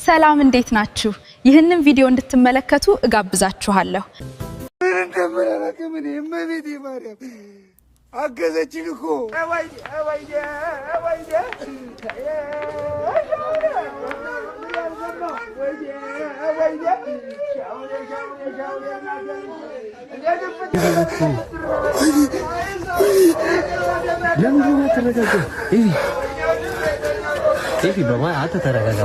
ሰላም እንዴት ናችሁ? ይህንን ቪዲዮ እንድትመለከቱ እጋብዛችኋለሁ። አገዘችኝ እኮ ለምን ተረጋጋ? ይሄ በማ አትተረጋጋ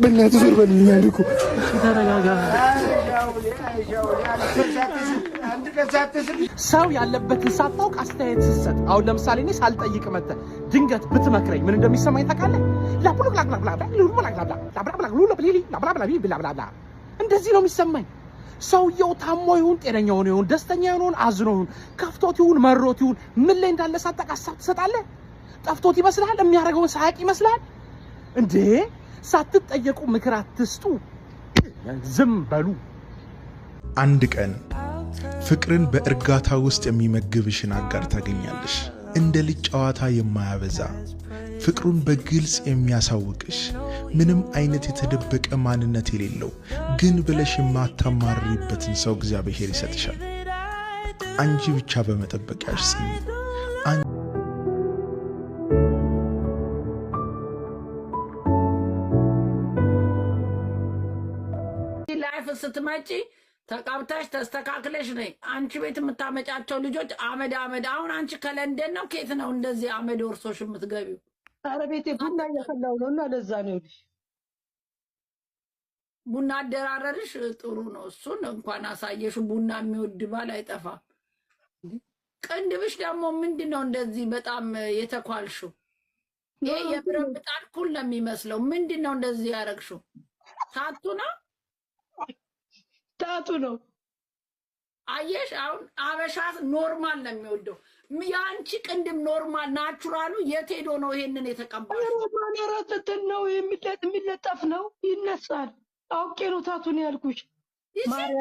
በእናትህ ዞር በልልኝ አልኩ። ተረጋጋ። ሰው ያለበትን ሳታውቅ አስተያየት ስትሰጥ፣ አሁን ለምሳሌ እኔ ሳልጠይቅ መጥተህ ድንገት ብትመክረኝ ምን እንደሚሰማኝ ታውቃለህ? እንደዚህ ነው የሚሰማኝ። ሰውየው ታሞ ይሁን ጤነኛ ይሁን ደስተኛ ይሁን አዝኖ ይሁን ከፍቶት ይሁን መሮት ይሁን ምን ላይ እንዳለ ሳታውቅ ሀሳብ ትሰጣለህ። ጠፍቶት ይመስልሃል? የሚያደርገውን ሳያውቅ ይመስልሃል እንዴ? ሳትጠየቁ ምክር አትስጡ፣ ዝም በሉ። አንድ ቀን ፍቅርን በእርጋታ ውስጥ የሚመግብሽን አጋር ታገኛለሽ። እንደ ልጅ ጨዋታ የማያበዛ ፍቅሩን በግልጽ የሚያሳውቅሽ ምንም አይነት የተደበቀ ማንነት የሌለው ግን ብለሽ የማታማርሪበትን ሰው እግዚአብሔር ይሰጥሻል። አንቺ ብቻ በመጠበቂያሽ ጽኚ። ላይፍ ስትመጪ ተቃብታሽ ተስተካክለሽ ነይ። አንቺ ቤት የምታመጫቸው ልጆች አመድ አሁን አንቺ ከለንደን ነው ከየት ነው እንደዚህ አመድ ወርሶሽ የምትገቢው? ኧረ ቤቴ ቡና እያፈላሁ ነው እና ለዛ ነው። ቡና አደራረርሽ ጥሩ ነው። እሱን እንኳን አሳየሽ። ቡና የሚወድ ባል አይጠፋም። ቅንድብሽ ደግሞ ምንድነው እንደዚህ በጣም የተኳልሽው? ይሄ የብረት ምጣድ ኩል ነው የሚመስለው። ምንድነው እንደዚህ ያረግሽው? ታቱ ነው ታቱ ነው። አየሽ፣ አሁን አበሻ ኖርማል ነው የሚወደው። ያንቺ ቅንድም ኖርማል ናቹራሉ የት ሄዶ ነው ይሄንን የተቀባሽ? ኖርማል የራስትን ነው የሚለጠፍ ነው፣ ይነሳል። አውቄ ነው ታቱን ያልኩሽ።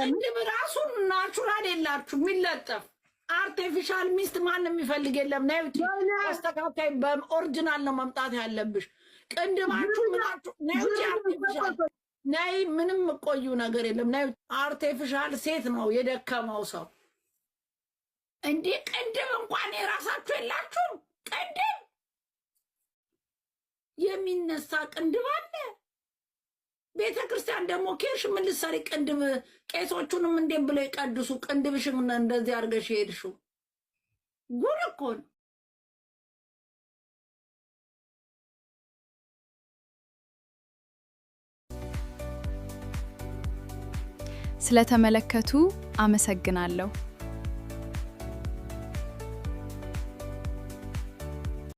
ቅንድም ራሱን ናቹራል የላችሁ የሚለጠፍ አርቲፊሻል ሚስት ማንም የሚፈልግ የለም። ነይ ውጪ፣ አስተካካይ በኦሪጂናል ነው መምጣት ያለብሽ። ቅንድማችሁ ምናችሁ ነይ ውጪ፣ አርቲፊሻል ነይ፣ ምንም ቆዩ ነገር የለም። ነይ አርቲፊሻል ሴት ነው የደከመው ሰው እንዴ። ቅንድም እንኳን የራሳችሁ የላችሁም። ቅንድም የሚነሳ ቅንድም አለ። ቤተ ክርስቲያን ደግሞ ኬርሽ ምን ልትሰሪ? ቅንድም ቄሶቹንም እንዴም ብለው ይቀድሱ። ቅንድብሽን እንደዚህ አድርገሽ ሄድሽው። ጉድ እኮ ነው። ስለተመለከቱ አመሰግናለሁ።